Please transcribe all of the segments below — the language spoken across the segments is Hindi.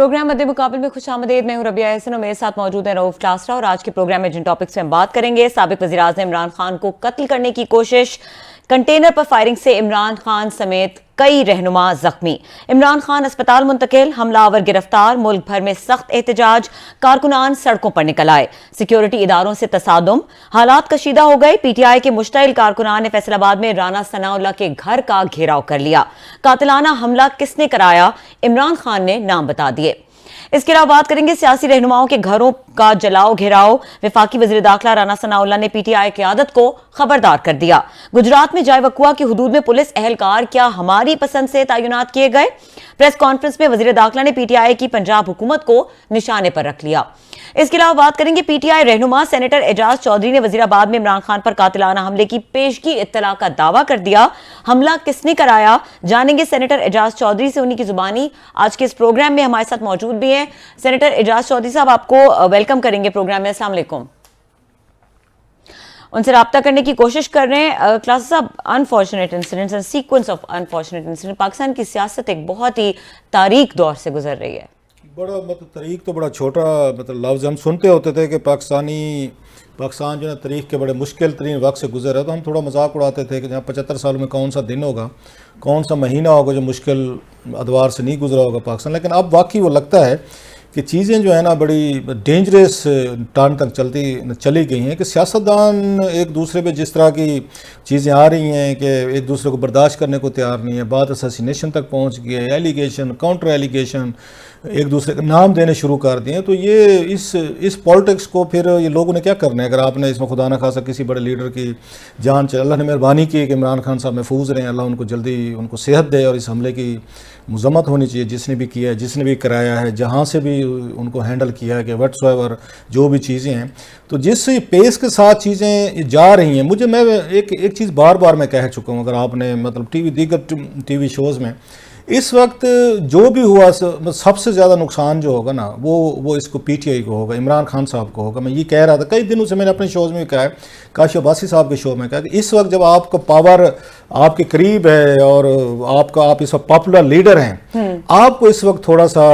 प्रोग्राम मध्य मुकाबले में खुशामदीद। मैं हूं रबिया एहसन और मेरे साथ मौजूद है रऊफ टासरा। और आज के प्रोग्राम में जिन टॉपिक्स पे हम बात करेंगे, साबिक वज़ीर-ए-आज़म इमरान खान को कत्ल करने की कोशिश, कंटेनर पर फायरिंग से इमरान खान समेत कई रहनुमा जख्मी, इमरान खान अस्पताल मुंतकिल, हमलावर गिरफ्तार, मुल्क भर में सख्त एहतजाज, कारकुनान सड़कों पर निकल आए, सिक्योरिटी इदारों से तसादुम, हालात कशीदा हो गए। पीटीआई के मुश्तइल कारकुनान ने फैसलाबाद में राना सनाउल्लाह के घर का घेराव कर लिया। कातिलाना हमला किसने कराया, इमरान खान ने नाम बता दिए। इसके अलावा बात करेंगे सियासी रहनुमाओं के घरों का जलाओ घेराव, वफाकी वज़ीर दाखिला राना सनाउल्लाह ने पीटीआई क़यादत को खबरदार कर दिया। गुजरात में जायवकुआ की हुदूद में पुलिस एहलकार क्या हमारी पसंद से तैनात किए गए। प्रेस कॉन्फ्रेंस में वज़ीर दाखिला ने पीटीआई की पंजाब हुकूमत को निशाने पर रख लिया। इसके अलावा बात करेंगे पीटीआई रहनुमा सेनेटर एजाज चौधरी ने वजीराबाद में इमरान खान पर कातिलाना हमले की पेशगी इत्तला का दावा कर दिया। हमला किसने कराया, जानेंगे सेनेटर एजाज चौधरी से, उन्हीं की जुबानी। आज के इस प्रोग्राम में हमारे साथ मौजूद भी हैं सेनेटर एजाज चौधरी साहब। आपको वेलकम करेंगे प्रोग्राम में। अस्सलाम वालेकुम। उनसे राब्ता करने की कोशिश कर रहे हैं। क्लास साहब, unfortunate incidents and sequence of unfortunate incident, Pakistan की सियासत एक बहुत ही तारीख दौर से गुजर रही है। बड़ा तारीख तो बड़ा छोटा लफ्ज़ हम सुनते होते थे कि पाकिस्तान जो है तारीख के बड़े मुश्किल तरीन वक्त से गुजर है, तो हम थोड़ा मजाक उड़ाते थे कि जहाँ 75 साल में कौन सा दिन होगा, कौन सा महीना होगा जो मुश्किल अदवार से नहीं गुजरा होगा पाकिस्तान। लेकिन अब वाकई वो लगता है कि चीज़ें जो है ना बड़ी डेंजरस टर्न तक चली गई हैं कि सियासतदान एक दूसरे पे जिस तरह की चीज़ें आ रही हैं कि एक दूसरे को बर्दाश्त करने को तैयार नहीं है, बात असैसिनेशन तक पहुंच गई है, एलिगेशन काउंटर एलिगेशन एक दूसरे का नाम देने शुरू कर दिए हैं। तो ये इस पॉलिटिक्स को फिर ये लोगों ने क्या करना है। अगर आपने इसमें खुदा न खासा किसी बड़े लीडर की जान चले, अल्लाह ने मेहरबानी की कि इमरान खान साहब महफूज रहें, अल्लाह उनको जल्दी उनको सेहत दे, और इस हमले की मजम्मत होनी चाहिए जिसने भी किया है, जिसने भी कराया है, जहाँ से भी उनको हैंडल किया है कि व्हाट्सएवर जो भी चीज़ें हैं। तो जिस पेस के साथ चीज़ें जा रही हैं, मैं एक चीज़ बार बार मैं कह चुका हूँ, अगर आपने दीगर टीवी शोज़ में इस वक्त जो भी हुआ, सबसे ज़्यादा नुकसान जो होगा ना वो इसको पीटीआई को होगा, इमरान खान साहब को होगा। मैं ये कह रहा था कई दिनों से, मैंने अपने शोज़ में कहा है, काशिफ अब्बासी साहब के शो में कहा कि इस वक्त जब आपका पावर आपके करीब है और आप इस वक्त पॉपुलर लीडर हैं, आपको इस वक्त थोड़ा सा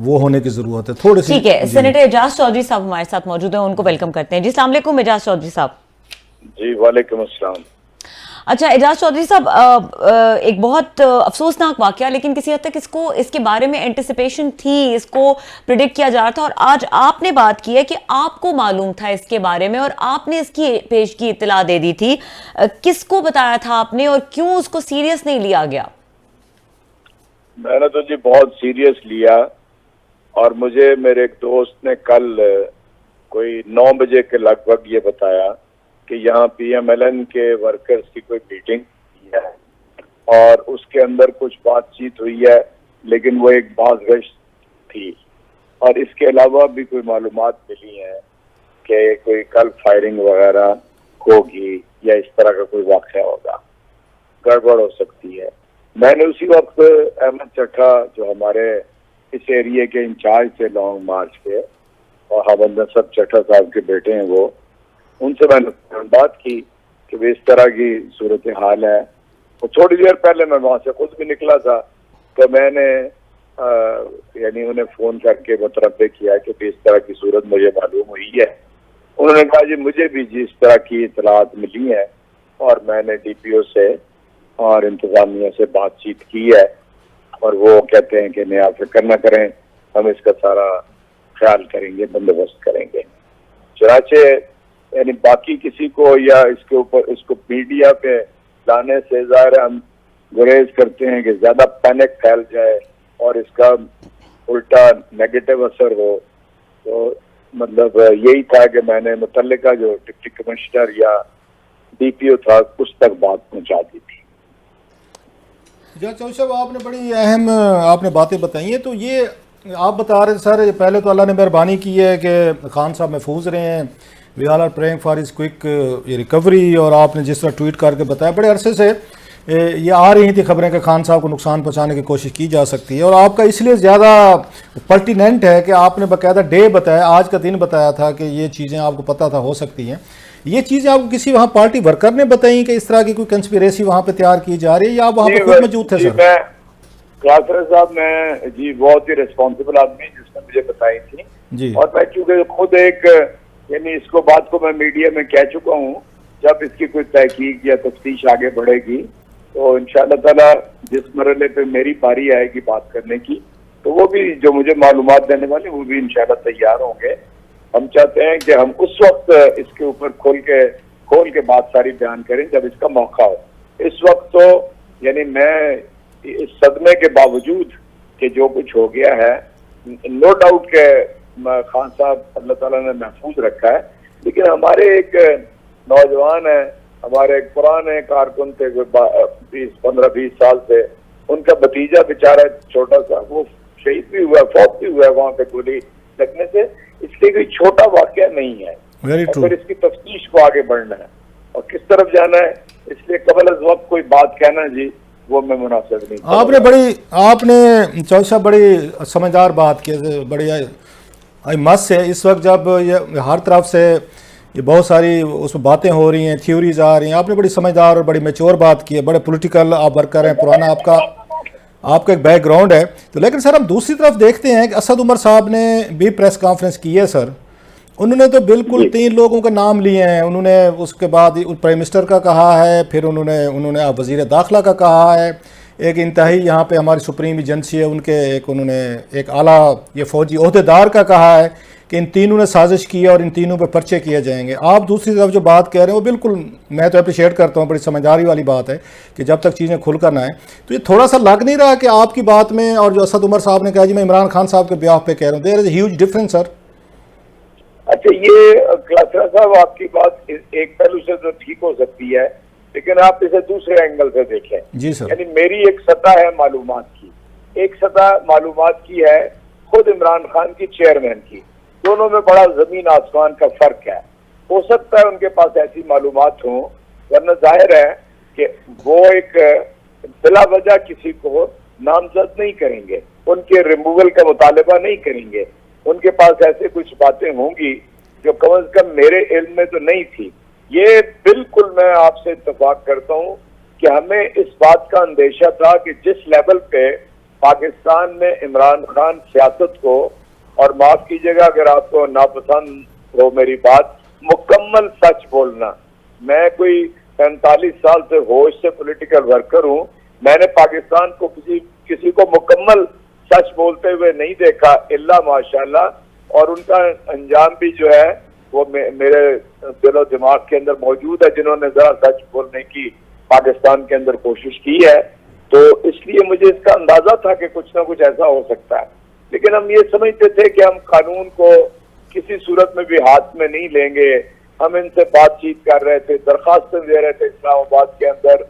वो होने की ज़रूरत है, थोड़ी सी। ठीक है, सेनेटर एजाज चौधरी साहब हमारे साथ मौजूद हैं, उनको वेलकम करते हैं। जी अस्सलाम वालेकुम एजाज चौधरी साहब। जी वालेकुम अस्सलाम। अच्छा एजाज चौधरी साहब, एक बहुत अफसोसनाक वाकया, लेकिन किसी हद तक इसके बारे में एंटिसिपेशन थी, इसको प्रिडिक्ट किया जा रहा था, और आज आपने बात की है कि आपको मालूम था इसके बारे में और आपने इसकी पेशगी इत्तला दे दी थी। किसको बताया था आपने और क्यों उसको सीरियस नहीं लिया गया? मैंने तो जी बहुत सीरियस लिया, और मुझे मेरे एक दोस्त ने कल कोई 9 बजे के लगभग ये बताया कि यहाँ पीएमएलएन के वर्कर्स की कोई मीटिंग है और उसके अंदर कुछ बातचीत हुई है, लेकिन वो एक बाज़गश्त थी, और इसके अलावा भी कोई मालूमात मिली हैं कि कोई कल फायरिंग वगैरह होगी या इस तरह का कोई वाक़या होगा, गड़बड़ हो सकती है। मैंने उसी वक्त अहमद चट्टा जो हमारे इस एरिया के इंचार्ज थे लॉन्ग मार्च के, और हवंदर सब चट्टा साहब के बेटे हैं, वो उनसे मैंने बात की कि इस तरह की सूरत हाल है। और थोड़ी देर पहले मैं वहाँ से खुद भी निकला था, तो मैंने यानी उन्हें फ़ोन करके मुतरब्बे किया कि इस तरह की सूरत मुझे मालूम हुई है। उन्होंने कहा जी मुझे भी जिस तरह की इतलात मिली है, और मैंने डीपीओ से और इंतज़ामिया से बातचीत की है, और वो कहते हैं कि नहीं आप फिक्र न करें, हम इसका सारा ख्याल करेंगे, बंदोबस्त करेंगे। चुनाचे यानी बाकी किसी को या इसके ऊपर इसको मीडिया पे लाने से ज़ाहिर हम गुरेज करते हैं कि ज़्यादा पैनिक फैल जाए और इसका उल्टा नेगेटिव असर हो। तो मतलब यही था कि मैंने मुतल्लिका जो डिप्टी कमिश्नर या डीपीओ था उस तक बात पहुंचा दी थी। चौधरी साहब, आपने बड़ी अहम आपने बातें बताई हैं। तो ये आप बता रहे सर, पहले तो अल्लाह ने मेहरबानी की है कि खान साहब महफूज रहे हैं, we all are praying for his quick recovery, और आपने जिस तरह ट्वीट करके बताया, बड़े अरसे से ये आ रही थी खबरें कि खान साहब को नुकसान पहुंचाने की कोशिश की जा सकती है, और आपका इसलिए ज़्यादा पर्टिनेंट है कि आपने बाकायदा डे बताया, आज का दिन बताया था कि ये चीज़ें आपको पता था हो सकती हैं। ये चीज़ें आपको किसी वहाँ पार्टी वर्कर ने बताई कि इस तरह की कोई कंस्पिरेसी वहाँ पे तैयार की जा रही है, या आप वहाँ पे खुद मौजूद थे? सर क्लासर साहब, मैं जी बहुत ही रिस्पॉन्सिबल आदमी जिसने मुझे बताई थी जी और मैं चूंकि खुद एक यानी इसको बात को मैं मीडिया में कह चुका हूँ, जब इसकी कोई तहकीक या तफ्तीश आगे बढ़ेगी तो इंशाअल्लाह ताला जिस मरहले पे मेरी बारी आएगी बात करने की, तो वो भी जो मुझे मालूमात देने वाले वो भी इंशाअल्लाह तैयार होंगे। हम चाहते हैं कि हम उस वक्त इसके ऊपर खोल के बात सारी बयान करें जब इसका मौका हो। इस वक्त तो यानी मैं इस सदमे के बावजूद कि जो कुछ हो गया है, नो डाउट के खान साहब अल्लाह ताला ने महफूज रखा है, लेकिन हमारे एक नौजवान है, हमारे एक पुराने कारकुन थे 15-20 साल से, उनका भतीजा बेचारा छोटा सा वो शहीद भी हुआ, फौत भी हुआ वहां पे गोली लगने से। इसलिए कोई छोटा वाकया नहीं है। Very true. फिर इसकी तफ्तीश को आगे बढ़ना है और किस तरफ जाना है, इसलिए कबल अज़ वक्त कोई बात कहना जी वो मैं मुनासिब नहीं। आपने चौधरी साहब बड़ी समझदार बात की, बड़ी आई मस्त है। इस वक्त जब ये हर तरफ से ये बहुत सारी उसमें बातें हो रही हैं, थ्योरीज आ रही हैं, आपने बड़ी समझदार और बड़ी मैच्योर बात की है। बड़े पॉलिटिकल आप वर्कर हैं, पुराना आपका एक बैकग्राउंड है। तो लेकिन सर हम दूसरी तरफ देखते हैं कि असद उमर साहब ने भी प्रेस कॉन्फ्रेंस की है सर। उन्होंने तो बिल्कुल 3 लोगों के नाम लिए हैं। उन्होंने उसके बाद प्राइम मिनिस्टर का कहा है, फिर उन्होंने वज़ीर दाखिला का कहा है, एक इंतहाई यहाँ पे हमारी सुप्रीम एजेंसी है उनके उन्होंने एक आला ये फौजी ओहदेदार का कहा है कि इन तीनों ने साजिश की है और इन तीनों पे पर्चे किए जाएंगे। आप दूसरी तरफ जो बात कह रहे हैं वो बिल्कुल मैं तो अप्रिशिएट करता हूँ, बड़ी समझदारी वाली बात है कि जब तक चीज़ें खुल कर ना आए। तो ये थोड़ा सा लग नहीं रहा कि आपकी बात में और जो असद उमर साहब ने कहा जी मैं इमरान खान साहब के ब्याह पे कह रहा हूँ, there is huge difference sir. अच्छा, ये क्लासरा साहब आपकी बात एक पहलू से तो ठीक हो सकती है, लेकिन आप इसे दूसरे एंगल से देखें। जी सर। यानी मेरी एक सतह है मालूमात की, एक सतह मालूमात की है खुद इमरान खान की, चेयरमैन की। दोनों में बड़ा जमीन आसमान का फर्क है। हो सकता है उनके पास ऐसी मालूमात हो, वरना जाहिर है कि वो एक बिला वजह किसी को नामजद नहीं करेंगे, उनके रिमूवल का मुतालबा नहीं करेंगे। उनके पास ऐसे कुछ बातें होंगी जो कम अज कम मेरे इल्म में तो नहीं थी। ये बिल्कुल मैं आपसे इत्तेफाक करता हूँ कि हमें इस बात का अंदेशा था कि जिस लेवल पे पाकिस्तान में इमरान खान सियासत को, और माफ कीजिएगा अगर आपको नापसंद हो मेरी बात, मुकम्मल सच बोलना, मैं कोई 45 साल से होश से पॉलिटिकल वर्कर हूँ, मैंने पाकिस्तान को किसी को मुकम्मल सच बोलते हुए नहीं देखा इल्ला माशाल्लाह। और उनका अंजाम भी जो है वो मेरे दिलो दिमाग के अंदर मौजूद है, जिन्होंने जरा सच बोलने की पाकिस्तान के अंदर कोशिश की है। तो इसलिए मुझे इसका अंदाजा था कि कुछ ना कुछ ऐसा हो सकता है, लेकिन हम ये समझते थे कि हम कानून को किसी सूरत में भी हाथ में नहीं लेंगे। हम इनसे बातचीत कर रहे थे, दरखास्तें दे रहे थे इस्लामाबाद के अंदर,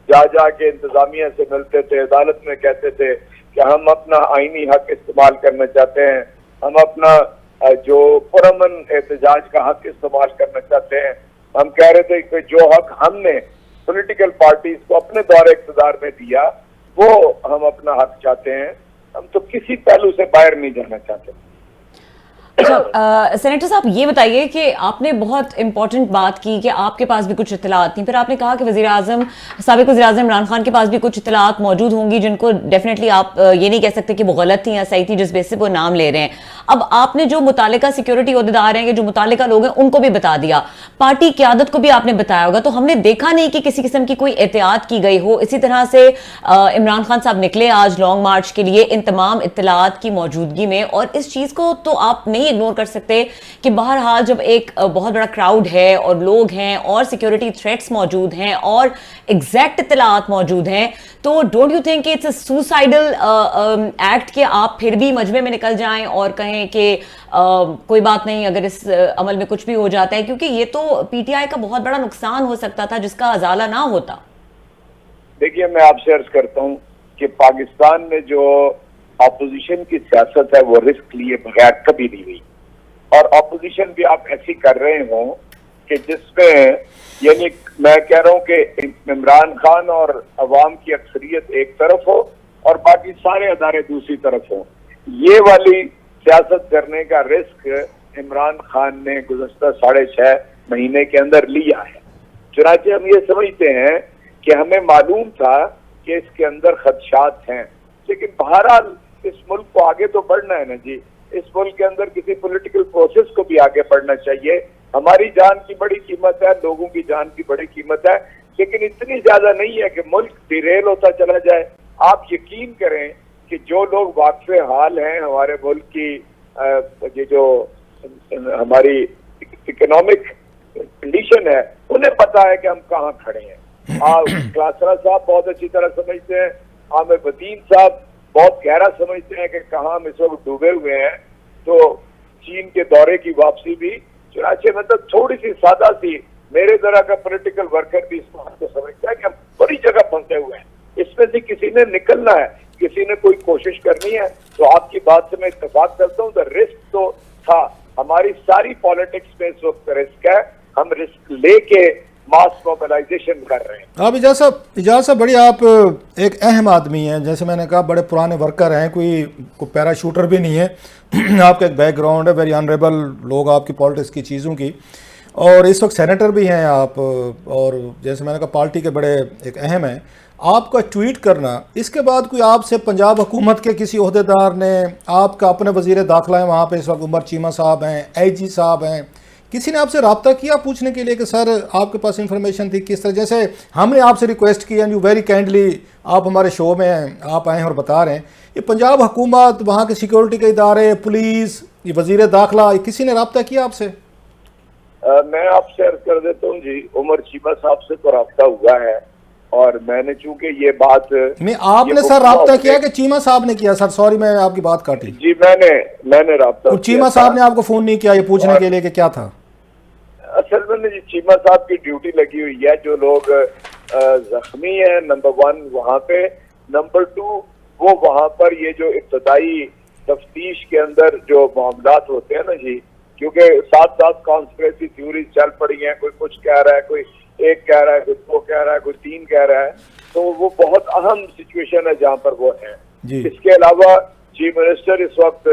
जा के इंतजामिया से मिलते थे, अदालत में कहते थे कि हम अपना आईनी हक इस्तेमाल करना चाहते हैं, हम अपना जो पुरअमन एहतजाज का हक इस्तेमाल करना चाहते हैं। हम कह रहे थे कि जो हक हमने पॉलिटिकल पार्टीज को अपने दौरे इक़्तिदार में दिया वो हम अपना हक चाहते हैं। हम तो किसी पहलू से बाहर नहीं जाना चाहते। अच्छा सेनेटर साहब ये बताइए कि आपने बहुत इंपॉर्टेंट बात की कि आपके पास भी कुछ इत्तलात थी, फिर आपने कहा कि साबिक़ वज़ीर आज़म इमरान खान के पास भी कुछ इत्तलात मौजूद होंगी जिनको डेफिनेटली आप ये नहीं कह सकते कि वो गलत थी या सही थी जिस बेस से वो नाम ले रहे हैं। अब आपने जो मुतालिका सिक्योरिटी ओहदेदार हैं, जो मुतालिका लोग हैं, उनको भी बता दिया, पार्टी क़यादत को भी आपने बताया होगा, तो हमने देखा नहीं कि किसी किस्म की कोई एहतियात की गई हो। इसी तरह से इमरान खान साहब निकले आज लॉन्ग मार्च के लिए इन तमाम इत्तलात की मौजूदगी में, और इस चीज़ को तो आप नहीं इग्नोर कर सकते कि बहरहाल जब एक बहुत बड़ा क्राउड है और लोग हैं और सिक्योरिटी थ्रेट्स मौजूद हैं और एग्जैक्ट इत्तलात मौजूद हैं, तो don't you think it's a suicidal act कि आप फिर भी मजमे में निकल जाएं और कहें कि कोई बात नहीं अगर इस अमल में कुछ भी हो जाता है, क्योंकि ये तो पीटीआई का बहुत बड़ा नुकसान हो सकता था जिसका अजाला ना होता। देखिए, मैं आपसे अर्ज करता हूँ कि पाकिस्तान में जो अपोजिशन की सियासत है वो रिस्क लिए बगैर कभी नहीं हुई, और अपोजिशन भी आप ऐसी कर रहे हो कि जिसमें यानी मैं कह रहा हूँ कि इमरान खान और अवाम की अक्सरियत एक तरफ हो और बाकी सारे अदारे दूसरी तरफ हो। ये वाली सियासत करने का रिस्क इमरान खान ने गुज़श्ता 6.5 महीने के अंदर लिया है। चुनांचे हम ये समझते हैं कि हमें मालूम था कि इसके अंदर खदशात हैं, लेकिन बहरहाल इस मुल्क को आगे तो बढ़ना है ना जी। इस मुल्क के अंदर किसी पॉलिटिकल प्रोसेस को भी आगे बढ़ना चाहिए। हमारी जान की बड़ी कीमत है, लोगों की जान की बड़ी कीमत है, लेकिन इतनी ज्यादा नहीं है कि मुल्क डिरेल होता चला जाए। आप यकीन करें कि जो लोग वाक़िफ़े हाल हैं हमारे मुल्क की ये जो हमारी इकोनॉमिक कंडीशन है, उन्हें पता है कि हम कहाँ खड़े हैं। क्लासरा साहब बहुत अच्छी तरह समझते हैं, आमिर वतीन साहब बहुत गहरा समझते हैं कि कहाँ हम इस वक्त डूबे हुए हैं। तो चीन के दौरे की वापसी भी चुनाचे मतलब थोड़ी सी सादा सी, मेरे तरह का पॉलिटिकल वर्कर भी इस बात को समझता है कि हम बड़ी जगह फंसे हुए हैं। इसमें से किसी ने निकलना है, किसी ने कोई कोशिश करनी है। तो आपकी बात से मैं इत्तेफाक करता हूँ, द रिस्क तो था। हमारी सारी पॉलिटिक्स में इस वक्त रिस्क है, हम रिस्क लेके मास मोबिलाइजेशन कर रहे हैं। आप इजाज़ साहब बड़ी आप एक अहम आदमी हैं, जैसे मैंने कहा बड़े पुराने वर्कर हैं, कोई पैराशूटर भी नहीं है। आपका एक बैकग्राउंड है, वेरी ऑनरेबल लोग आपकी पॉलिटिक्स की चीज़ों की, और इस वक्त सेनेटर भी हैं आप, और जैसे मैंने कहा पार्टी के बड़े एक अहम हैं। आपका ट्वीट करना, इसके बाद कोई आपसे पंजाब हुकूमत के किसी ओहदेदार ने, आपका अपने वज़ीर दाखिला है वहाँ पे इस वक्त उमर चीमा साहब हैं, IG साहब हैं, किसी ने आपसे रब्ता किया पूछने के लिए कि सर आपके पास इंफॉर्मेशन थी किस तरह? जैसे हमने आपसे रिक्वेस्ट की एंड यू वेरी काइंडली आप हमारे शो में हैं, आप आए हैं और बता रहे हैं, ये पंजाब हुकूमत, वहाँ के सिक्योरिटी के इदारे, पुलिस, ये वज़ीर दाखिला, किसी ने रब्ता किया आपसे? मैं आपसे अर्ज कर देता हूँ जी, उमर चीमा साहब से तो रब्ता हुआ है, और मैंने चूंकि ये बात मैं आपने सर रब्ता किया कि चीमा साहब ने किया? सर सॉरी मैं आपकी बात काटी जी, मैंने रब्ता तो चीमा साहब ने आपको फ़ोन नहीं किया ये पूछने के लिए कि क्या था? असल में जी चीमा साहब की ड्यूटी लगी हुई है, जो लोग जख्मी हैं नंबर 1 वहाँ पे, नंबर 2 वो वहाँ पर ये जो इब्तदाई तफ्तीश के अंदर जो मामलात होते हैं ना जी, क्योंकि साथ साथ कॉन्स्पिरेसी थ्योरीज चल पड़ी हैं, कोई कुछ कह रहा है, कोई एक कह रहा है, कोई 2 कह रहा है, कोई 3 कह रहा है, तो वो बहुत अहम सिचुएशन है जहाँ पर वो है। इसके अलावा चीफ मिनिस्टर इस वक्त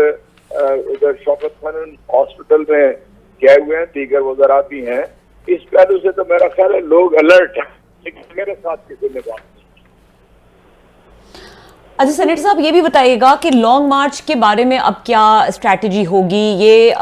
उधर शौकत खान हॉस्पिटल में गए हुए हैं, दीगर वगैरह भी हैं। इस पहलू से तो मेरा ख्याल है लोग अलर्ट हैं, लेकिन मेरे साथ किसी ने बात नहीं। अच्छा सेनेटर साहब ये भी बताइएगा कि लॉन्ग मार्च के बारे में अब क्या स्ट्रैटेजी होगी? ये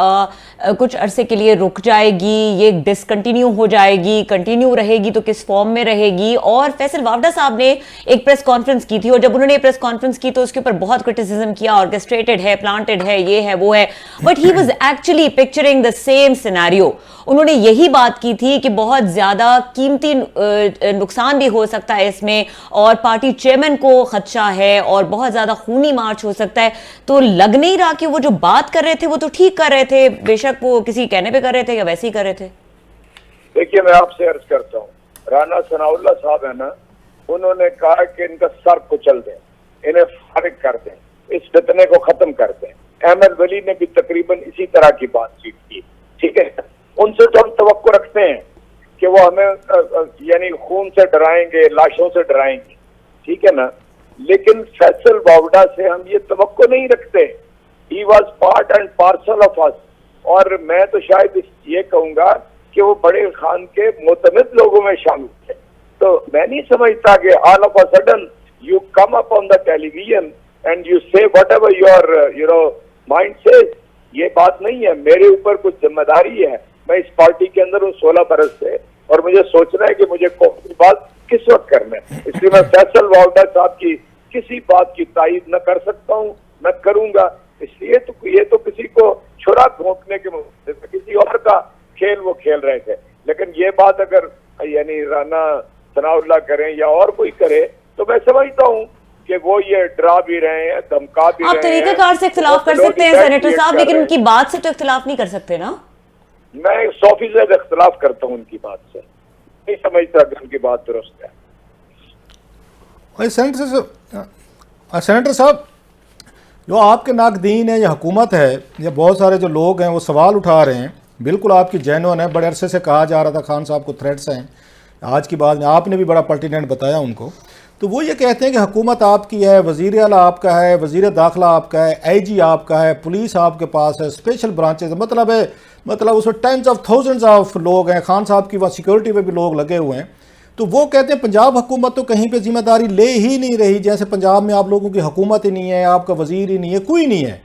कुछ अरसे के लिए रुक जाएगी, ये डिसकंटिन्यू हो जाएगी, कंटिन्यू रहेगी तो किस फॉर्म में रहेगी? और फैसल वावडा साहब ने एक प्रेस कॉन्फ्रेंस की थी, और जब उन्होंने प्रेस कॉन्फ्रेंस की तो उसके ऊपर बहुत क्रिटिसिज्म किया, ऑर्केस्ट्रेटेड है, प्लांटेड है, ये है वो है, but he was actually picturing the same scenario. उन्होंने यही बात की थी कि बहुत ज्यादा कीमती नुकसान भी हो सकता है इसमें, और पार्टी चेयरमैन को खदशा है, और बहुत ज्यादा खूनी मार्च हो सकता है। तो लग नहीं रहा कि वो जो बात कर रहे थे वो तो ठीक कर रहे थे, बेशक वो किसी कहने पे कर रहे थे या वैसे ही कर रहे थे। देखिए मैं आपसे अर्ज करता हूँ, राना सनाउल्लाह साहब है ना, उन्होंने कहा कि इनका सर कुचल दें, इन्हें फारिग कर दें, इस फितने को खत्म कर दें। अहमद वली ने भी तकरीबन इसी तरह की बातचीत की, ठीक है। उनसे तो हम तवक्को रखते हैं कि वो हमें यानी खून से डराएंगे, लाशों से डराएंगे, ठीक है ना, लेकिन फैसल वावडा से हम ये तवक्को नहीं रखते। He was part and parcel of us, और मैं तो शायद ये कहूंगा कि वो बड़े खान के मुतमिद लोगों में शामिल थे। तो मैं नहीं समझता कि all of a sudden you come up on the television and you say whatever your mind says. ये बात नहीं है, मेरे ऊपर कुछ जिम्मेदारी है। मैं इस पार्टी के अंदर हूँ 16 बरस से, और मुझे सोचना है कि मुझे कौन सी बात किस वक्त करना है। इसलिए मैं फैसल वावडा साहब की किसी बात की तायद न कर सकता हूँ, न करूंगा। इसलिए तो ये तो किसी को छुरा घोंपने के किसी और का खेल वो खेल रहे थे। लेकिन ये बात अगर यानी राना सनाउल्लाह करें या और कोई करे, तो मैं समझता हूँ कि वो ये डरा भी रहे हैं, धमका भी रहे हैं। आप तरीकाकार से इख्तिलाफ कर सकते हैं सेनेटर साहब, लेकिन उनकी बात से तो इख्तिलाफ नहीं कर सकते ना। मैं 100% इख्तिलाफ करता हूँ उनकी बात से, नहीं समझता कि उनकी बात दुरुस्त है। सेनेटर साहब, जो आपके नाकदीन है या हुकूमत है या बहुत सारे जो लोग हैं वो सवाल उठा रहे हैं, बिल्कुल आपकी जेन्युइन है। बड़े अरसे से कहा जा रहा था खान साहब को थ्रेट्स हैं, आज की बात में आपने भी बड़ा पर्टिनेंट बताया उनको। तो वो ये कहते हैं कि हुकूमत आपकी है, वज़ीर आला आपका है, वज़ीर दाखिला आपका है, IG आपका है, पुलिस आपके पास है, स्पेशल ब्रांचेज, मतलब उसमें टेंस ऑफ थाउजेंड्स ऑफ लोग हैं, खान साहब की वहाँ सिक्योरिटी में भी लोग लगे हुए हैं। तो वो कहते हैं पंजाब हुकूमत तो कहीं पे जिम्मेदारी ले ही नहीं रही, जैसे पंजाब में आप लोगों की हुकूमत ही नहीं है, आपका वजीर ही नहीं है, कोई नहीं है।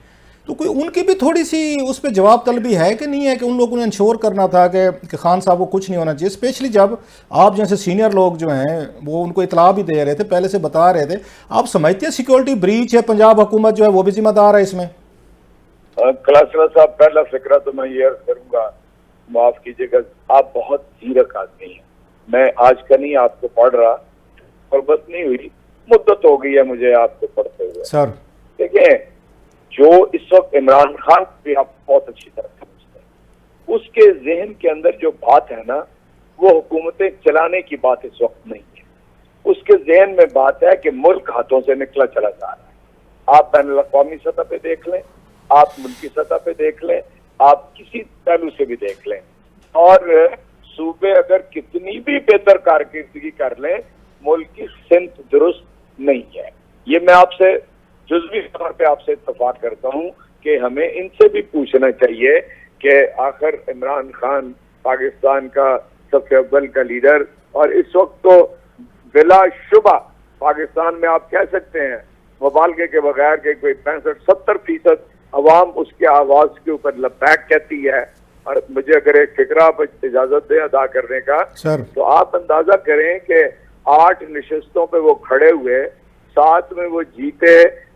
तो कोई उनकी भी थोड़ी सी उस पर जवाब तलबी है कि नहीं है, कि उन लोगों ने इंश्योर करना था कि खान साहब को कुछ नहीं होना चाहिए, स्पेशली जब आप जैसे सीनियर लोग जो हैं वो उनको इतला भी दे रहे थे, पहले से बता रहे थे। आप समझते हैं सिक्योरिटी ब्रीच है, पंजाब हुकूमत जो है वो भी जिम्मेदार है इसमें? कलासरा साहब, पहला फिक्रा तो मैं ये अर्ज करूंगा, माफ कीजिएगा, आप बहुत जीरक आदमी हैं। मैं आज का नहीं आपको पढ़ रहा, और बस नहीं हुई, मुद्दत हो गई है मुझे आपको पढ़ते हुए। सर देखिए, जो इस वक्त इमरान खान भी आप बहुत अच्छी तरह समझते हैं, उसके जहन के अंदर जो बात है ना, वो हुकूमतें चलाने की बात इस वक्त नहीं है। उसके जहन में बात है कि मुल्क हाथों से निकला चला जा रहा है। आप बैनुल अक़वामी सतह पे देख लें, आप मुल्की सतह पे देख लें, आप किसी पहलू से भी देख लें, और सूबे अगर कितनी भी बेहतर कारकर्दगी कर लें, मुल्क की सिमत दुरुस्त नहीं है। ये मैं आपसे जुज़वी तौर पे आपसे इत्तफाक करता हूँ कि हमें इनसे भी पूछना चाहिए कि आखिर इमरान खान पाकिस्तान का सबसे अव्वल का लीडर, और इस वक्त तो बिलाशुबा पाकिस्तान में आप कह सकते हैं मुबालगे के बगैर के कोई 65-70% अवाम उसके आवाज के ऊपर लबैक कहती है। और मुझे अगर एक फिक्रा आप इजाजत दें अदा करने का सर, तो आप अंदाजा करें कि 8 नशिस्तों पे वो खड़े हुए, 7 में वो जीते।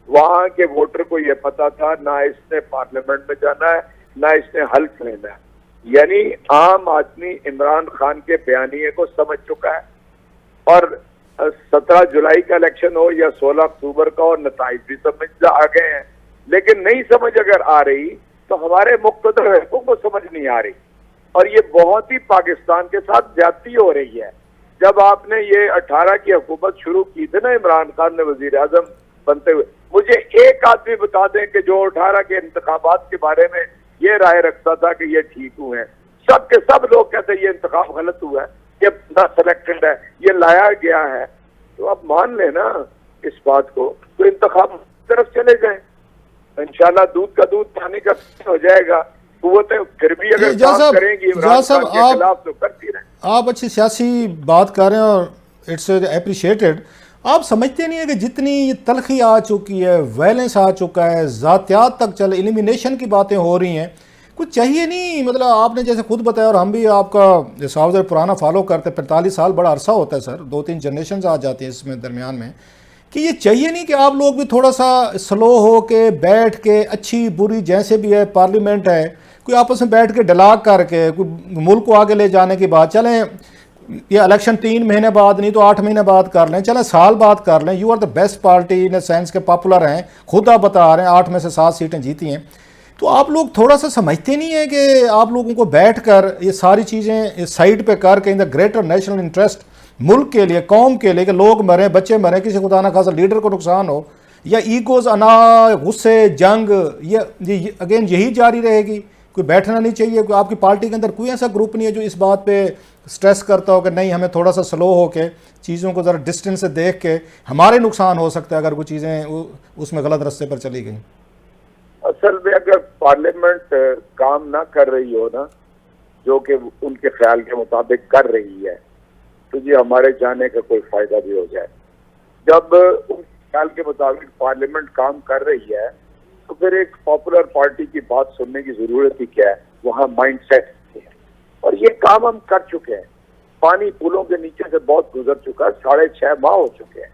वहां के वोटर को ये पता था ना इसने पार्लियामेंट में जाना है, ना इसने हल्फ लेना है। यानी आम आदमी इमरान खान के बयानिए को समझ चुका है, और 17 जुलाई का इलेक्शन हो या 16 अक्टूबर का हो, नताइज भी समझ आ गए हैं। लेकिन नई समझ अगर आ रही तो हमारे मुक़्तदर को समझ नहीं आ रही, और ये बहुत ही पाकिस्तान के साथ ज्यादती हो रही है। जब आपने ये 18 की हुकूमत शुरू की थी ना, इमरान खान ने वजीर आजम बनते हुए, मुझे एक आदमी बता दें कि जो 18 के इंतखाबात के बारे में ये राय रखता था कि ये ठीक हुए हैं। सब के सब लोग कहते हैं ये इंतखाब गलत हुआ है, ये ना सिलेक्टेड है, ये लाया गया है। तो आप मान लेना इस बात को, तो इंतखाब तरफ चले जाए, इंशाल्लाह दूध का दूध पानी का हो जाएगा। कुव्वतें फिर भी अगर काम करेंगी इमरान खान के खिलाफ तो करती रहे। आप अच्छी सियासी बात कर रहे हैं और इट्स अप्रिशिएटेड। आप समझते नहीं है कि जितनी ये तलखी आ चुकी है, वायलेंस आ चुका है, ज़ातियात तक चल, एलिमिनेशन की बातें हो रही हैं, कुछ चाहिए नहीं? मतलब आपने जैसे खुद बताया, और हम भी आपका साउजर पुराना फॉलो करते, 45 साल बड़ा अरसा होता है सर, 2-3 जनरेशन आ जाती है इसमें दरमियान में, कि ये चाहिए नहीं कि आप लोग भी थोड़ा सा स्लो हो के बैठ के, अच्छी बुरी जैसे भी है, पार्लियामेंट है, कोई आपस में बैठ के डलाक करके कोई मुल्क को आगे ले जाने की बात, चलें ये इलेक्शन 3 महीने बाद नहीं तो 8 महीने बाद कर लें, चलें साल बाद कर लें। You are the best party in sense के पॉपुलर हैं, खुद आप बता रहे हैं 8 में से 7 सीटें जीती हैं। तो आप लोग थोड़ा सा समझते नहीं है कि आप लोगों को बैठकर ये सारी चीज़ें साइड पे करके in the greater national interest, मुल्क के लिए, कौम के लिए, कि लोग मरें, बच्चे मरें, किसी खुदा ना खासा लीडर को नुकसान हो, या ईगोज, अना, गुस्से, जंग, ये अगेन यही जारी रहेगी? कोई बैठना नहीं चाहिए? कोई आपकी पार्टी के अंदर कोई ऐसा ग्रुप नहीं है जो इस बात पे स्ट्रेस करता हो कि नहीं, हमें थोड़ा सा स्लो हो के चीज़ों को ज़रा डिस्टेंस से देख के, हमारे नुकसान हो सकता है अगर कोई चीज़ें उसमें गलत रास्ते पर चली गई? असल में अगर पार्लियामेंट काम ना कर रही हो ना, जो कि उनके ख्याल के मुताबिक कर रही है, तो जी हमारे जाने का कोई फायदा भी हो जाए। जब उन ख्याल के मुताबिक पार्लियामेंट काम कर रही है तो फिर एक पॉपुलर पार्टी की बात सुनने की जरूरत ही क्या है? वहाँ माइंडसेट है, और ये काम हम कर चुके हैं। पानी पुलों के नीचे से बहुत गुजर चुका है, 6.5 माह हो चुके हैं।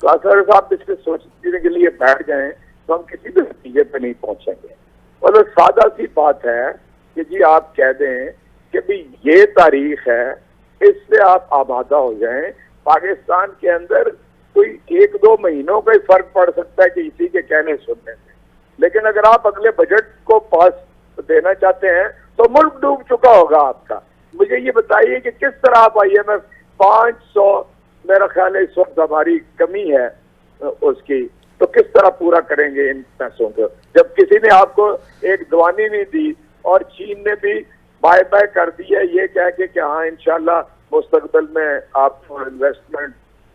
तो अगर आप इसमें सोचने के लिए बैठ जाएं तो हम किसी भी नतीजे पे नहीं पहुंचेंगे। मतलब सादा सी बात है कि जी आप कह दें कि भाई ये तारीख है, इससे आप आबादा हो जाएं। पाकिस्तान के अंदर कोई 1-2 महीनों का ही फर्क पड़ सकता है कि इसी के कहने सुनने से, लेकिन अगर आप अगले बजट को पास देना चाहते हैं तो मुल्क डूब चुका होगा आपका। मुझे ये बताइए कि किस तरह आप IMF 500 मेरा ख्याल है इस वक्त हमारी कमी है उसकी, तो किस तरह पूरा करेंगे इन पैसों को, जब किसी ने आपको एक दवानी नहीं दी और चीन ने भी बाय बाय कर दी है ये कह के कि हाँ इंशाल्लाह मुस्तकबिल में आपको इन्वेस्टमेंट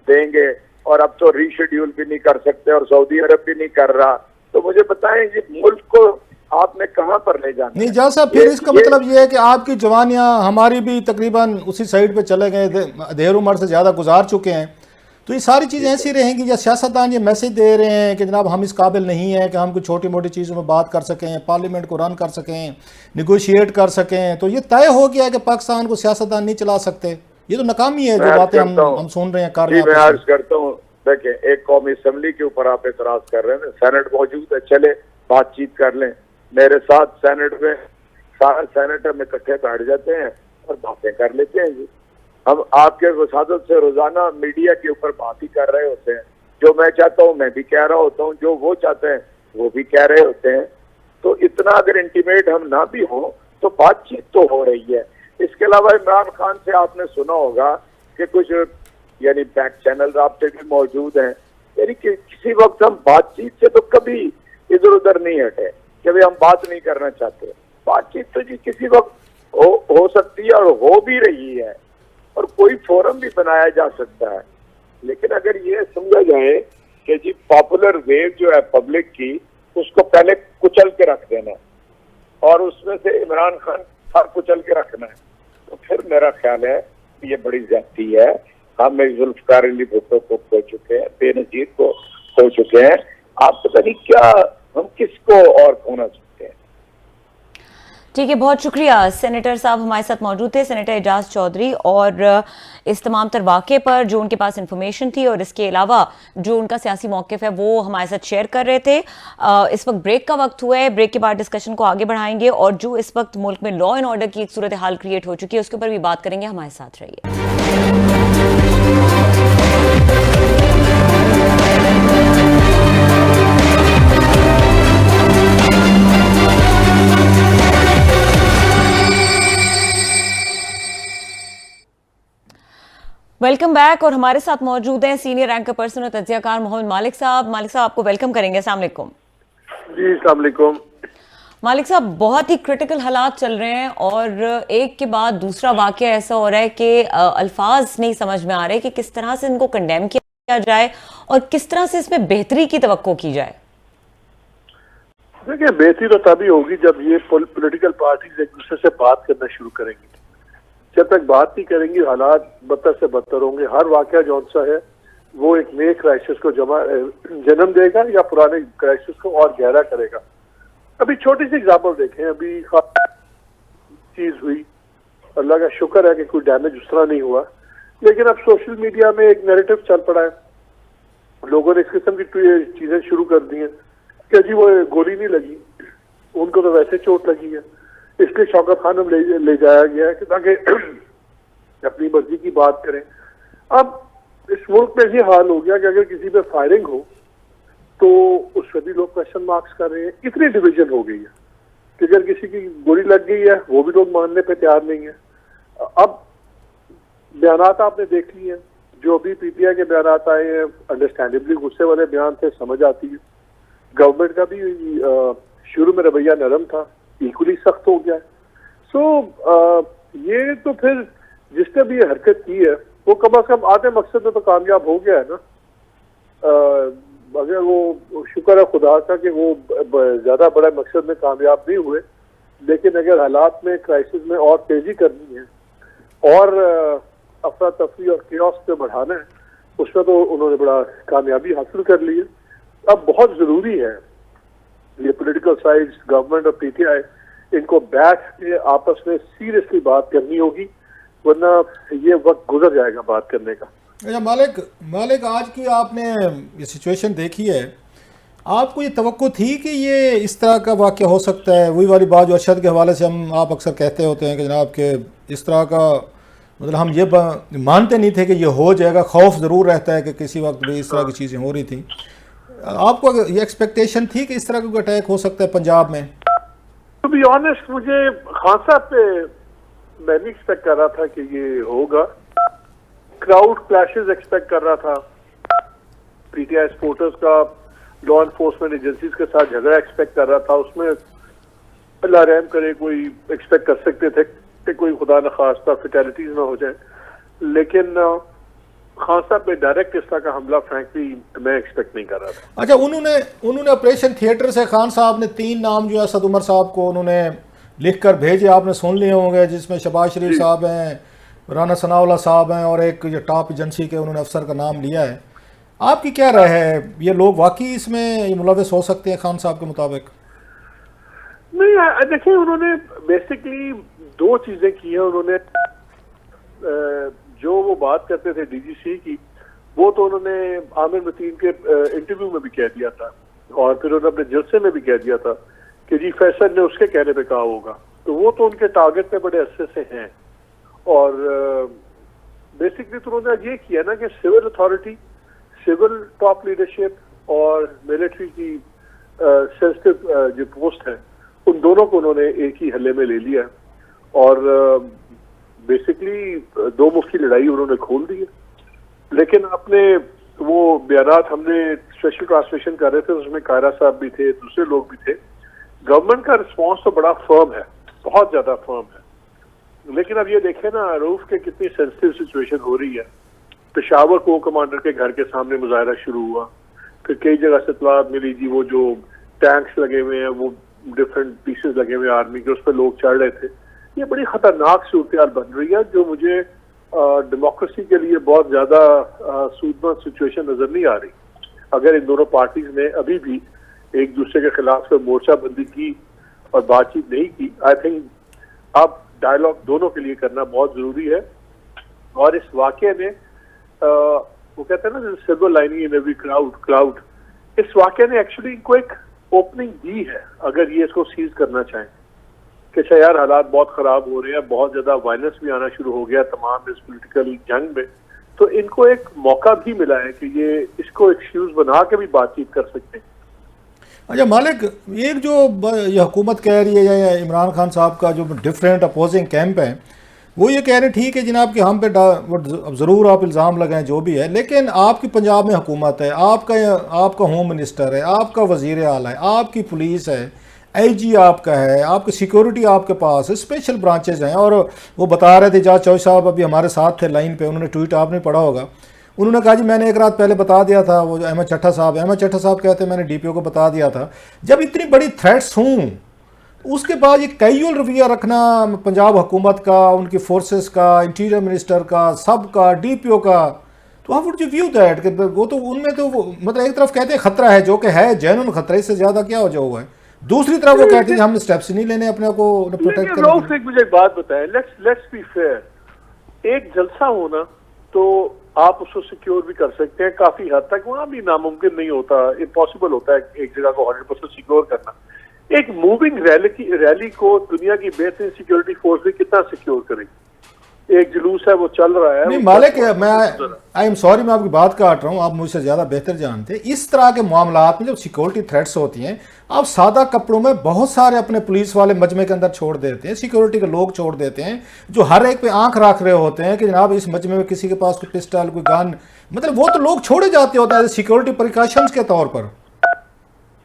देंगे, और अब तो रीशेड्यूल भी नहीं कर सकते और सऊदी अरब भी नहीं कर रहा। तो मुझे बताएं, ये मुल्क को आपने कहां पर ले जाना नहीं है? जा साहब, फिर इसका मतलब ये है कि आपकी जवानियां हमारी भी तकरीबन उसी साइड पे चले गए, देर उम्र से ज़्यादा गुजार चुके हैं, तो ये सारी चीज़ें ऐसी रहेंगी। या सियासतदान ये मैसेज दे रहे हैं कि जनाब हम इस काबिल नहीं हैं कि हम कुछ छोटी मोटी चीज़ों में बात कर सकें, पार्लियामेंट को रन कर सकें, निगोशिएट कर सकें, तो ये तय हो गया है कि पाकिस्तान को सियासतदान नहीं चला सकते। ये तो नाकामी है जो बातें हम सुन रहे हैं, कर रहे हैं। मैं अर्ज करता हूँ, देखें, एक कौमी असम्बली के ऊपर आप एतराज कर रहे हैं, सेनेट मौजूद है, चले बातचीत कर लें। मेरे साथ सेनेट में सारे सेनेटर में इकट्ठे बैठ जाते हैं और बातें कर लेते हैं जी। हम आपके वसादत से रोजाना मीडिया के ऊपर बात ही कर रहे होते हैं। जो मैं चाहता हूँ मैं भी कह रहा होता हूँ, जो वो चाहते हैं वो भी कह रहे होते हैं। तो इतना अगर इंटीमेट हम ना भी हो तो बातचीत तो हो रही है। इसके अलावा इमरान खान से आपने सुना होगा कि कुछ यानी बैक चैनल राब्ते भी मौजूद हैं, यानी कि किसी वक्त हम बातचीत से तो कभी इधर उधर नहीं हटे कि भाई हम बात नहीं करना चाहते। बातचीत तो जी किसी वक्त हो सकती है और हो भी रही है, और कोई फोरम भी बनाया जा सकता है। लेकिन अगर ये समझा जाए कि जी पॉपुलर वेव जो है पब्लिक की, उसको पहले कुचल के रख देना और उसमें से इमरान खान हर कुचल के रखना है, तो फिर मेरा ख्याल है ये बड़ी ज्यादती है। हम जुल्फकार अली भुट्टो को खो चुके हैं, बेनजीर को खो चुके हैं, आप पता नहीं क्या हम किसको और खोना चाहते हैं। ठीक है, बहुत शुक्रिया। सेनेटर साहब हमारे साथ मौजूद थे, सेनेटर एजाज चौधरी, और इस तमाम तर वाक़े पर जो उनके पास इंफॉर्मेशन थी और इसके अलावा जो उनका सियासी मौक़िफ़ है वो हमारे साथ शेयर कर रहे थे। इस वक्त ब्रेक का वक्त हुआ है, ब्रेक के बाद डिस्कशन को आगे बढ़ाएंगे और जो इस वक्त मुल्क में लॉ एंड ऑर्डर की एक सूरत हाल क्रिएट हो चुकी है उसके ऊपर भी बात करेंगे। हमारे साथ रहिए। वेलकम बैक, और हमारे साथ मौजूद हैं सीनियर एंकर पर्सन और तज्जियाकार मोहम्मद मालिक साहब। मालिक साहब आपको वेलकम करेंगे। अस्सलाम वालेकुम। जी अस्सलाम वालेकुम। मालिक साहब, बहुत ही क्रिटिकल हालात चल रहे हैं और एक के बाद दूसरा वाकया ऐसा हो रहा है कि अल्फाज नहीं समझ में आ रहे कि किस तरह से इनको कंडेम किया जाए और किस तरह से इसमें बेहतरी की तवक्को की जाए। देखिए, बेहतरी तो तभी होगी जब ये पॉलिटिकल पार्टीज एक दूसरे से बात करना शुरू करेंगी। जब तक बात नहीं करेंगी हालात बदतर से बदतर होंगे। हर वाकया जौन सा है वो एक नए क्राइसिस को जन्म देगा या पुराने क्राइसिस को और गहरा करेगा। अभी छोटी सी एग्जाम्पल देखें, अभी चीज हुई, अल्लाह का शुक्र है कि कोई डैमेज उस तरह नहीं हुआ, लेकिन अब सोशल मीडिया में एक नैरेटिव चल पड़ा है, लोगों ने इस किस्म की चीजें शुरू कर दी हैं कि जी वो गोली नहीं लगी, उनको तो वैसे चोट लगी है, इसलिए शौकत खान ले जाया गया है कि ताकि अपनी मर्जी की बात करें। अब इस मुल्क में ये हाल हो गया कि अगर किसी पे फायरिंग हो तो उस पर भी लोग क्वेश्चन मार्क्स कर रहे हैं। इतनी डिवीजन हो गई है कि अगर किसी की गोली लग गई है वो भी लोग मानने पे तैयार नहीं है। अब बयानात आपने देख लिए हैं, जो भी पीटीआई के बयानात आए हैं, अंडरस्टैंडेबली गुस्से वाले बयान थे, समझ आती है। गवर्नमेंट का भी शुरू में रवैया नरम था, इक्वली सख्त हो गया है। ये तो फिर जिसने भी ये हरकत की है वो कम अज कम आधे मकसद में तो कामयाब हो गया है ना। अगर वो शुक्र है खुदा का कि वो ज्यादा बड़ा मकसद में कामयाब नहीं हुए, लेकिन अगर हालात में क्राइसिस में और तेजी करनी है और अफरा तफरी और कियोस पे बढ़ाना है, उसमें तो उन्होंने बड़ा कामयाबी हासिल कर ली है। अब बहुत जरूरी है ये पॉलिटिकल साइड्स, गवर्नमेंट और पीटीआई, इनको बैठ के आपस में सीरियसली बात करनी होगी, वरना ये वक्त गुजर जाएगा बात करने का। अच्छा मालिक, आज की आपने ये सिचुएशन देखी है, आपको ये तवक्को थी कि ये इस तरह का वाक़या हो सकता है? वही वाली बात जो अरशद के हवाले से आप अक्सर कहते होते हैं कि जनाब के इस तरह का मतलब हम ये मानते नहीं थे कि ये हो जाएगा, खौफ ज़रूर रहता है कि किसी वक्त भी इस तरह की चीज़ें हो रही थी। आपको ये एक्सपेक्टेशन थी कि इस तरह का अटैक हो सकता है पंजाब में? टू बी ऑनेस्ट, मुझे खान साहब पे मैं नहीं एक्सपेक्ट कर रहा था कि ये होगा। क्राउड क्लैशेस एक्सपेक्ट कर रहा था, पीटीआई सपोर्टर्स का लॉ एनफोर्समेंट एजेंसीज के साथ झगड़ा एक्सपेक्ट कर रहा था। उसमें अल्लाह रहम करे कोई एक्सपेक्ट कर सकते थे कि कोई खुदा न खास्ता फैटेलिटीज ना हो जाए, लेकिन खान साहब पे डायरेक्ट इस तरह का हमला फ्रैंकली मैं एक्सपेक्ट नहीं कर रहा था। अच्छा, उन्होंने ऑपरेशन थिएटर से खान साहब ने 3 नाम जो है असद उमर साहब को उन्होंने लिख कर भेजे, आपने सुन लिए होंगे, जिसमें शहबाज शरीफ साहब हैं, राना सनाउल्लाह साहब हैं और एक जो टॉप एजेंसी के उन्होंने अफसर का नाम लिया है। आपकी क्या राय है, ये लोग वाकई इसमें मुलविस हो सकते हैं खान साहब के मुताबिक? नहीं, देखिए उन्होंने बेसिकली 2 चीजें की हैं। उन्होंने जो वो बात करते थे डीजीसी की, वो तो उन्होंने आमिर मतीन के इंटरव्यू में भी कह दिया था और फिर उन्होंने अपने जलसे में भी कह दिया था कि जी फैसल ने उसके कहने पे कहा होगा। तो वो तो उनके टारगेट पे बड़े अच्छे से हैं। और बेसिकली तो उन्होंने ये किया ना कि civil authority, civil top leadership और मिलिट्री की सेंसिटिव जो पोस्ट है, उन दोनों को उन्होंने एक ही हल्ले में ले लिया और बेसिकली 2 मुख की लड़ाई उन्होंने खोल दी है। लेकिन अपने वो बयानात हमने स्पेशल ट्रांसलेशन कर रहे थे, उसमें कायरा साहब भी थे, दूसरे लोग भी थे। गवर्नमेंट का रिस्पांस तो बड़ा फर्म है, बहुत ज्यादा फर्म है। लेकिन अब ये देखें ना रऊफ के कितनी सेंसिटिव सिचुएशन हो रही है। पेशावर को कमांडर के घर के सामने मुजाहरा शुरू हुआ, फिर कई जगह से इत्तलात मिली जी वो जो टैंक्स लगे हुए हैं, वो डिफरेंट पीसेस लगे हुए आर्मी के, उस पर लोग चढ़ रहे थे। ये बड़ी खतरनाक सूरत बन रही है जो मुझे डेमोक्रेसी के लिए बहुत ज्यादा सूदमंद सिचुएशन नजर नहीं आ रही। अगर इन दोनों पार्टीज ने अभी भी एक दूसरे के खिलाफ से मोर्चाबंदी की और बातचीत नहीं की, आई थिंक अब डायलॉग दोनों के लिए करना बहुत जरूरी है। और इस वाकये में वो कहते हैं ना silver lining in every cloud, इस वाकये ने एक्चुअली इनको एक ओपनिंग दी है अगर ये इसको सीज करना चाहें कि यार हालात बहुत खराब हो रहे हैं, बहुत ज्यादा वायलेंस भी आना शुरू हो गया तमाम इस पॉलिटिकल जंग में, तो इनको एक मौका भी मिला है कि ये इसको एक्सक्यूज बना के भी बातचीत कर सकते हैं। अच्छा मालिक, एक जो ये हुकूमत कह रही है या इमरान खान साहब का जो डिफरेंट अपोजिंग कैंप है, वो ये कह रहे हैं ठीक है जनाब कि हम पे ज़रूर आप इल्ज़ाम लगाएं जो भी है, लेकिन आपकी पंजाब में हुकूमत है, आपका होम मिनिस्टर है, आपका वज़ीर आला है, आपकी पुलिस है, आईजी आपका है, आपकी सिक्योरिटी आपके पास है, स्पेशल ब्रांचेज हैं। और वो बता रहे थे जहाँ चौधरी साहब अभी हमारे साथ थे लाइन पे, उन्होंने ट्वीट आपने पढ़ा होगा, उन्होंने कहा जी मैंने एक रात पहले बता दिया था, वो अहमद चट्टा साहब कहते हैं मैंने डीपीओ को बता दिया था। जब इतनी बड़ी थ्रेट्स हों उसके बाद ये कैजुअल रवैया रखना पंजाब हुकूमत का, उनकी फोर्सेस का, इंटीरियर मिनिस्टर का, सब का, डीपीओ का, तो how would you view that? कि वो तो उनमें तो मतलब एक तरफ कहते हैं खतरा है जो कि है जेन्युइन खतरे से ज़्यादा क्या हो जाओगा है, दूसरी तरफ वो कहते हैं हमने स्टेप्स नहीं लेने अपने को प्रोटेक्ट करने। मुझे एक बात बताएं, लेट्स बी फेयर, एक जलसा होना तो आप उसको सिक्योर भी कर सकते हैं काफी हद तक, वहां भी नामुमकिन नहीं होता, इम्पॉसिबल होता है एक जगह को 100% सिक्योर करना। एक मूविंग रैली को दुनिया की बेहतरीन सिक्योरिटी फोर्स भी कितना सिक्योर करेगी? एक जुलूस है वो चल रहा है। नहीं मालिक, मैं आई एम सॉरी मैं आपकी बात काट रहा हूँ, आप मुझसे ज़्यादा बेहतर जानते हैं। इस तरह के मामलात में जब सिक्योरिटी थ्रेट्स होती हैं, आप सादा कपड़ों में बहुत सारे अपने पुलिस वाले मजमे के अंदर छोड़ देते हैं, सिक्योरिटी के लोग छोड़ देते हैं जो हर एक पे आंख रख रहे होते हैं कि जनाब इस मजमे में किसी के पास कोई पिस्टल, कोई गन, मतलब वो तो लोग छोड़े जाते होते हैं सिक्योरिटी प्रिकॉशंस के तौर पर।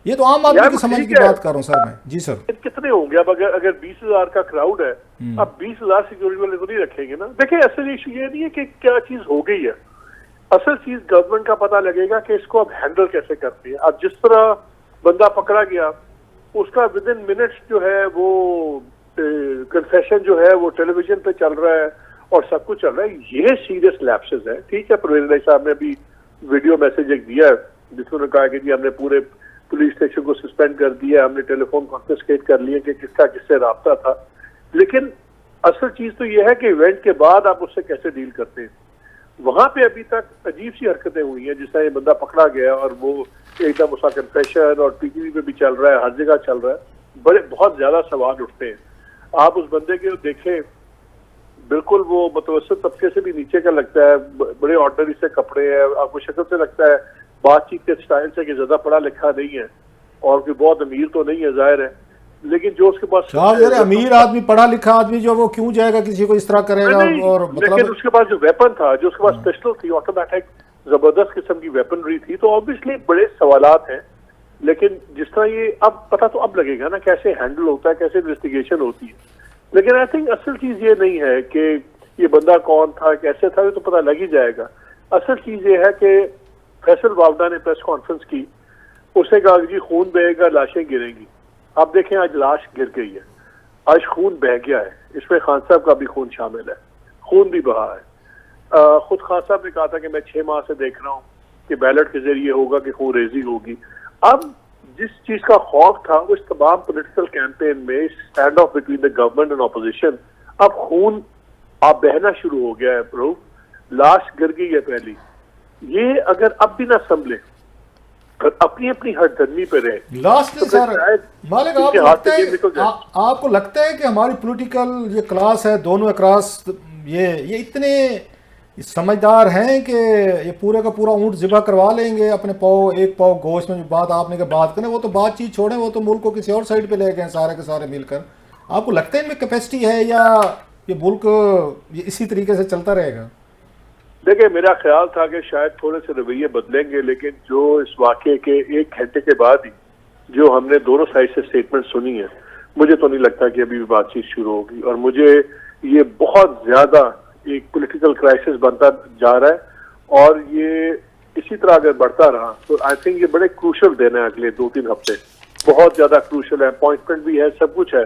ये तो आम आदमी की समझ की बात कर रहा हूँ सर मैं। जी सर, कितने होंगे अब? अगर 20,000 का क्राउड है, अब 20,000 सिक्योरिटी वाले तो नहीं रखेंगे ना। देखिए असल इशू ये नहीं है कि क्या चीज हो गई है, असल चीज गवर्नमेंट का पता लगेगा कि इसको अब हैंडल कैसे करती है। अब जिस तरह बंदा पकड़ा गया, उसका विद इन मिनट्स जो है वो कन्फेशन जो है वो टेलीविजन पे चल रहा है और सब कुछ चल रहा है। ये सीरियस लैप्सेस है। ठीक है, परवेज साहब ने अभी वीडियो मैसेज एक दिया है जिसमें उन्होंने कहा कि जी हमने पूरे पुलिस स्टेशन को सस्पेंड कर दिया, हमने टेलीफोन कॉन्फिस्केट कर लिए कि किसका किससे राब्ता था। लेकिन असल चीज तो यह है कि इवेंट के बाद आप उससे कैसे डील करते हैं। वहां पे अभी तक अजीब सी हरकतें हुई हैं, जिस तरह ये बंदा पकड़ा गया और वो एकदम उसका कन्फेशन और टीवी पे भी चल रहा है, हर जगह चल रहा है, बहुत ज्यादा सवाल उठते हैं। आप उस बंदे के देखें, बिल्कुल वो मुतवस्सित तबके से भी नीचे का लगता है, बड़े ऑर्डनरी से कपड़े हैं, आपको शक्ल से लगता है बातचीत के स्टाइल से कि ज्यादा पढ़ा लिखा नहीं है और कोई बहुत अमीर तो नहीं है, जाहिर है। लेकिन जो उसके पास अमीर आदमी, पढ़ा लिखा आदमी जो वो क्यों जाएगा किसी को इस तरह करेगा? और लेकिन उसके पास जो वेपन था, जो उसके पास पिस्टल थी, ऑटोमेटिक जबरदस्त किस्म की वेपनरी थी, तो ऑब्वियसली बड़े सवालात हैं। लेकिन जिस तरह ये अब पता तो अब लगेगा ना कैसे हैंडल होता है, कैसे इन्वेस्टिगेशन होती है। लेकिन आई थिंक असल चीज ये नहीं है कि ये बंदा कौन था, कैसे था, ये तो पता लग ही जाएगा। असल चीज ये है कि फैसल बावडा ने प्रेस कॉन्फ्रेंस की, उसने कहा कि जी खून बहेगा, लाशें गिरेंगी। अब देखें आज लाश गिर गई है, आज खून बह गया है, इसमें खान साहब का भी खून शामिल है, खून भी बहा है। खुद खान साहब ने कहा था कि मैं 6 माह से देख रहा हूँ कि बैलेट के जरिए होगा कि खून रेजी होगी। अब जिस चीज का खौफ था उस तमाम पॉलिटिकल कैंपेन में, stand of between the government and opposition, अब खून अब बहना शुरू हो गया है। प्रूफ लाश गिर गई है पहली। ये अगर अब भी ना संभले और अपनी अपनी हरदर्मी पे रहे, लास्ट तो सर शायद मालिक इनके आपको हाथ लगता से है गेम निकल जाए। आपको लगता है कि हमारी पॉलिटिकल ये क्लास है दोनों अक्रॉस, ये इतने समझदार हैं कि ये पूरे का पूरा ऊंट ज़िबा करवा लेंगे अपने एक पाव गोश्त में? जो बात आपने के बात करें वो तो बातचीत छोड़ें, वो तो मुल्क को किसी और साइड पे ले गए सारे के सारे मिलकर। आपको लगता है इनमें कैपेसिटी है या ये मुल्क ये इसी तरीके से चलता रहेगा? देखिए मेरा ख्याल था कि शायद थोड़े से रवैये बदलेंगे, लेकिन जो इस वाक़े के 1 घंटे के बाद ही जो हमने दोनों साइड से स्टेटमेंट सुनी है, मुझे तो नहीं लगता कि अभी भी बातचीत शुरू होगी। और मुझे ये बहुत ज्यादा एक पॉलिटिकल क्राइसिस बनता जा रहा है और ये इसी तरह अगर बढ़ता रहा तो आई थिंक ये बड़े क्रूशल दिन है, अगले 2-3 हफ्ते बहुत ज्यादा क्रूशल है, अपॉइंटमेंट भी है, सब कुछ है।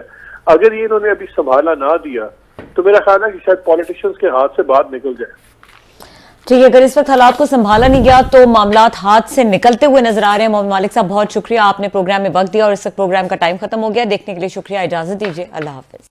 अगर ये इन्होंने अभी संभाला ना दिया तो मेरा ख्याल है कि शायद पॉलिटिशियंस के हाथ से बात निकल जाए। ठीक है, अगर इस वक्त हालात को संभाला नहीं गया तो मामलात हाथ से निकलते हुए नजर आ रहे हैं। मोहम्मद मालिक साहब बहुत शुक्रिया, आपने प्रोग्राम में वक्त दिया और इस वक्त प्रोग्राम का टाइम खत्म हो गया। देखने के लिए शुक्रिया, इजाजत दीजिए, अल्लाह हाफिज।